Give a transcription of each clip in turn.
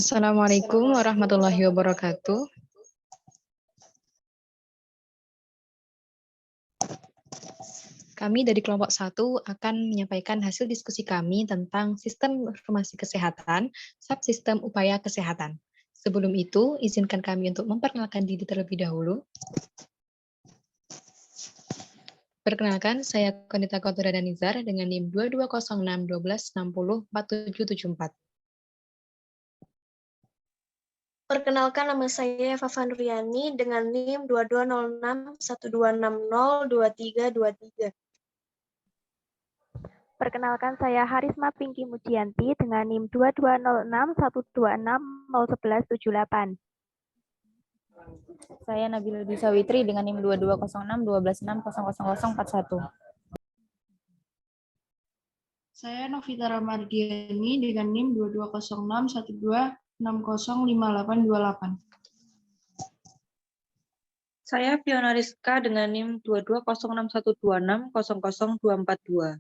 Assalamualaikum warahmatullahi wabarakatuh. Kami dari kelompok 1 akan menyampaikan hasil diskusi kami tentang sistem informasi kesehatan, subsistem upaya kesehatan. Sebelum itu, izinkan kami untuk memperkenalkan diri terlebih dahulu. Perkenalkan, saya Konita Kotura Danizar dengan NIM 2206 1260 4774. Perkenalkan, nama saya Eva Vanuriani dengan NIM 2206 1260 2323. Perkenalkan, saya Harisma Pinky Mujianti dengan NIM 2206 126 01178. Saya Nabila Disawitri dengan NIM 2206 126 00041. Saya Novita Ramardiani dengan NIM 2206 1260 5828. Saya Fiona Rizka dengan NIM 2206 126 00242.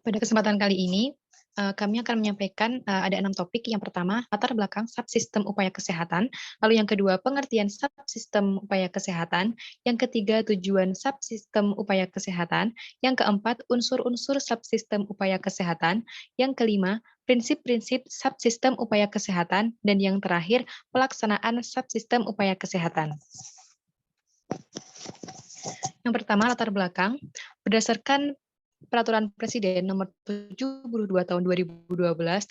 Pada kesempatan kali ini, kami akan menyampaikan ada 6 topik. Yang pertama, latar belakang subsistem upaya kesehatan. Lalu yang kedua, pengertian subsistem upaya kesehatan. Yang ketiga, tujuan subsistem upaya kesehatan. Yang keempat, unsur-unsur subsistem upaya kesehatan. Yang kelima, prinsip-prinsip subsistem upaya kesehatan. Dan yang terakhir, pelaksanaan subsistem upaya kesehatan. Yang pertama, latar belakang. Berdasarkan Peraturan Presiden Nomor 72 Tahun 2012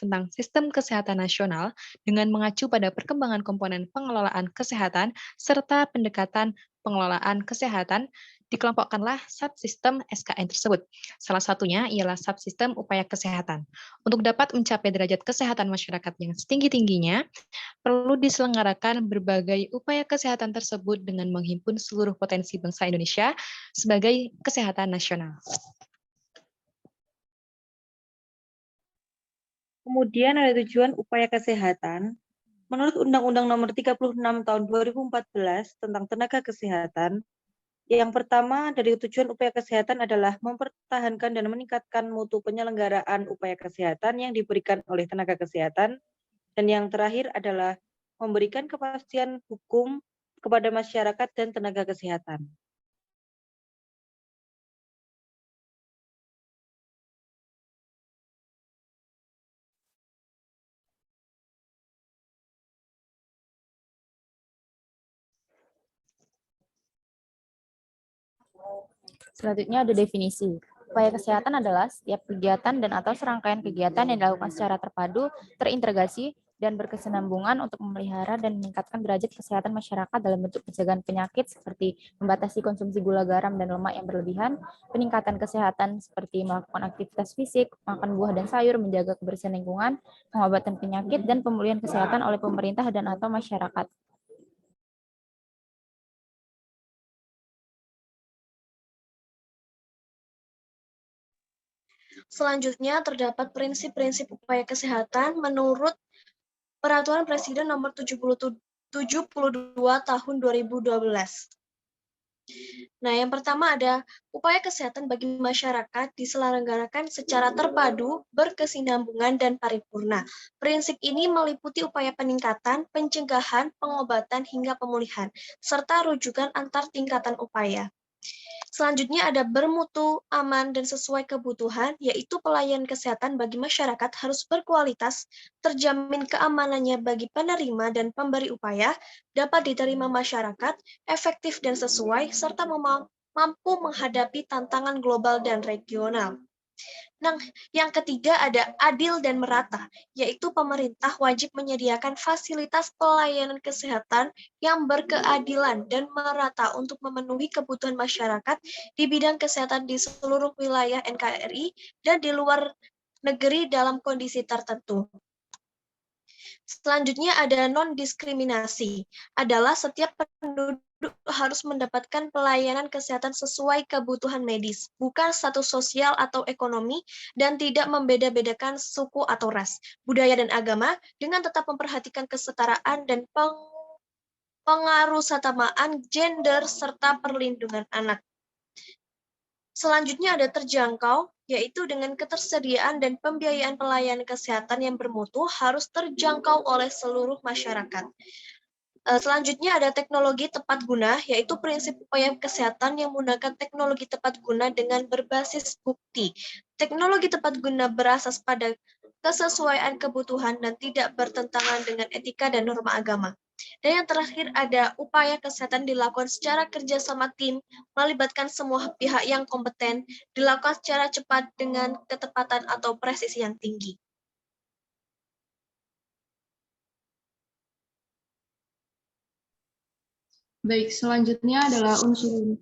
tentang Sistem Kesehatan Nasional dengan mengacu pada perkembangan komponen pengelolaan kesehatan serta pendekatan pengelolaan kesehatan, dikelompokkanlah subsistem SKN tersebut. Salah satunya ialah subsistem upaya kesehatan. Untuk dapat mencapai derajat kesehatan masyarakat yang setinggi-tingginya, perlu diselenggarakan berbagai upaya kesehatan tersebut dengan menghimpun seluruh potensi bangsa Indonesia sebagai kesehatan nasional. Kemudian ada tujuan upaya kesehatan. Menurut Undang-Undang Nomor 36 Tahun 2014 tentang Tenaga Kesehatan, yang pertama dari tujuan upaya kesehatan adalah mempertahankan dan meningkatkan mutu penyelenggaraan upaya kesehatan yang diberikan oleh tenaga kesehatan, dan yang terakhir adalah memberikan kepastian hukum kepada masyarakat dan tenaga kesehatan. Selanjutnya ada definisi. Upaya kesehatan adalah setiap kegiatan dan atau serangkaian kegiatan yang dilakukan secara terpadu, terintegrasi, dan berkesinambungan untuk memelihara dan meningkatkan derajat kesehatan masyarakat dalam bentuk pencegahan penyakit seperti membatasi konsumsi gula, garam, dan lemak yang berlebihan, peningkatan kesehatan seperti melakukan aktivitas fisik, makan buah dan sayur, menjaga kebersihan lingkungan, pengobatan penyakit, dan pemulihan kesehatan oleh pemerintah dan atau masyarakat. Selanjutnya terdapat prinsip-prinsip upaya kesehatan menurut Peraturan Presiden Nomor 72 Tahun 2012. Nah, yang pertama ada upaya kesehatan bagi masyarakat diselenggarakan secara terpadu, berkesinambungan, dan paripurna. Prinsip ini meliputi upaya peningkatan, pencegahan, pengobatan, hingga pemulihan, serta rujukan antar tingkatan upaya. Selanjutnya ada bermutu, aman, dan sesuai kebutuhan, yaitu pelayanan kesehatan bagi masyarakat harus berkualitas, terjamin keamanannya bagi penerima dan pemberi upaya, dapat diterima masyarakat, efektif dan sesuai, serta mampu menghadapi tantangan global dan regional. Nah, yang ketiga ada adil dan merata, yaitu pemerintah wajib menyediakan fasilitas pelayanan kesehatan yang berkeadilan dan merata untuk memenuhi kebutuhan masyarakat di bidang kesehatan di seluruh wilayah NKRI dan di luar negeri dalam kondisi tertentu. Selanjutnya ada non-diskriminasi, adalah setiap penduduk harus mendapatkan pelayanan kesehatan sesuai kebutuhan medis, bukan status sosial atau ekonomi, dan tidak membeda-bedakan suku atau ras, budaya dan agama, dengan tetap memperhatikan kesetaraan dan pengarusamaan gender serta perlindungan anak. Selanjutnya ada terjangkau, yaitu dengan ketersediaan dan pembiayaan pelayanan kesehatan yang bermutu harus terjangkau oleh seluruh masyarakat. Selanjutnya ada teknologi tepat guna, yaitu prinsip upaya kesehatan yang menggunakan teknologi tepat guna dengan berbasis bukti. Teknologi tepat guna berasas pada kesesuaian kebutuhan dan tidak bertentangan dengan etika dan norma agama. Dan yang terakhir ada upaya kesehatan dilakukan secara kerjasama tim, melibatkan semua pihak yang kompeten, dilakukan secara cepat dengan ketepatan atau presisi yang tinggi. Baik, selanjutnya adalah unsur.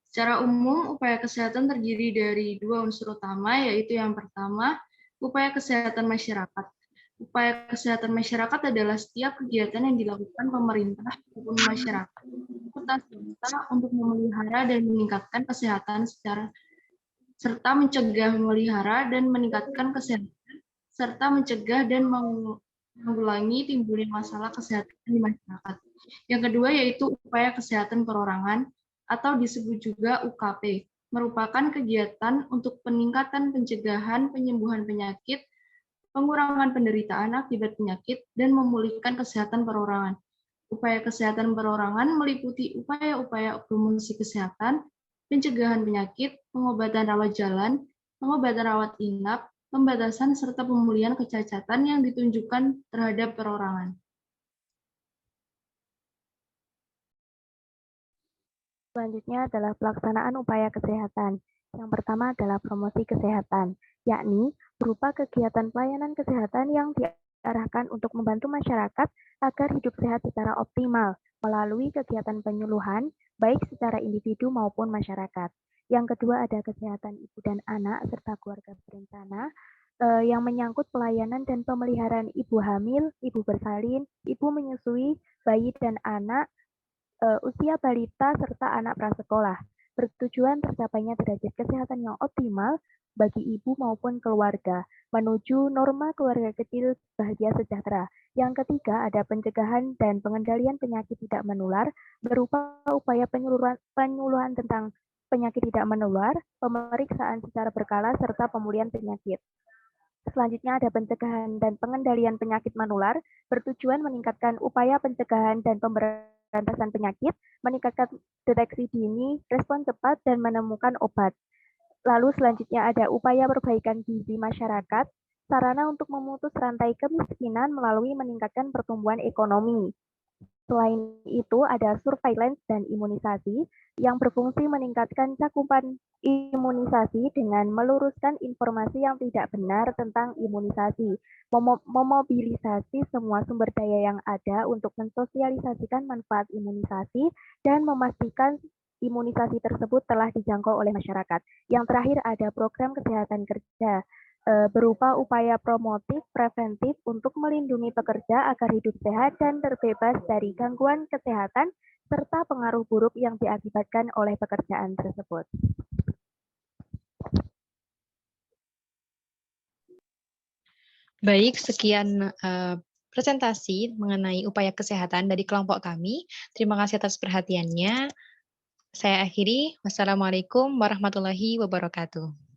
Secara umum, upaya kesehatan terdiri dari dua unsur utama, yaitu yang pertama, upaya kesehatan masyarakat. Upaya kesehatan masyarakat adalah setiap kegiatan yang dilakukan pemerintah maupun masyarakat serta untuk memelihara dan meningkatkan kesehatan serta mencegah, memelihara dan meningkatkan kesehatan serta mencegah dan mengulangi timbulnya masalah kesehatan di masyarakat. Yang kedua yaitu upaya kesehatan perorangan atau disebut juga UKP, merupakan kegiatan untuk peningkatan pencegahan penyembuhan penyakit, pengurangan penderitaan akibat penyakit, dan memulihkan kesehatan perorangan. Upaya kesehatan perorangan meliputi upaya-upaya promosi kesehatan, pencegahan penyakit, pengobatan rawat jalan, pengobatan rawat inap, pembatasan serta pemulihan kecacatan yang ditunjukkan terhadap perorangan. Selanjutnya adalah pelaksanaan upaya kesehatan. Yang pertama adalah promosi kesehatan, yakni berupa kegiatan pelayanan kesehatan yang diarahkan untuk membantu masyarakat agar hidup sehat secara optimal melalui kegiatan penyuluhan, baik secara individu maupun masyarakat. Yang kedua ada kesehatan ibu dan anak serta keluarga berencana, yang menyangkut pelayanan dan pemeliharaan ibu hamil, ibu bersalin, ibu menyusui, bayi dan anak, usia balita serta anak prasekolah, bertujuan tercapainya derajat kesehatan yang optimal bagi ibu maupun keluarga, menuju norma keluarga kecil bahagia sejahtera. Yang ketiga ada pencegahan dan pengendalian penyakit tidak menular, berupa upaya penyuluhan tentang penyakit tidak menular, pemeriksaan secara berkala, serta pemulihan penyakit. Selanjutnya ada pencegahan dan pengendalian penyakit menular, bertujuan meningkatkan upaya pencegahan dan pemberantasan penyakit, meningkatkan deteksi dini, respon cepat, dan menemukan obat. Lalu selanjutnya ada upaya perbaikan gizi masyarakat, sarana untuk memutus rantai kemiskinan melalui meningkatkan pertumbuhan ekonomi. Selain itu ada surveillance dan imunisasi yang berfungsi meningkatkan cakupan imunisasi dengan meluruskan informasi yang tidak benar tentang imunisasi, memobilisasi semua sumber daya yang ada untuk mensosialisasikan manfaat imunisasi dan memastikan imunisasi tersebut telah dijangkau oleh masyarakat. Yang terakhir ada program kesehatan kerja, berupa upaya promotif preventif untuk melindungi pekerja agar hidup sehat dan terbebas dari gangguan kesehatan serta pengaruh buruk yang diakibatkan oleh pekerjaan tersebut. Baik, sekian presentasi mengenai upaya kesehatan dari kelompok kami. Terima kasih atas perhatiannya. Saya akhiri. Wassalamualaikum warahmatullahi wabarakatuh.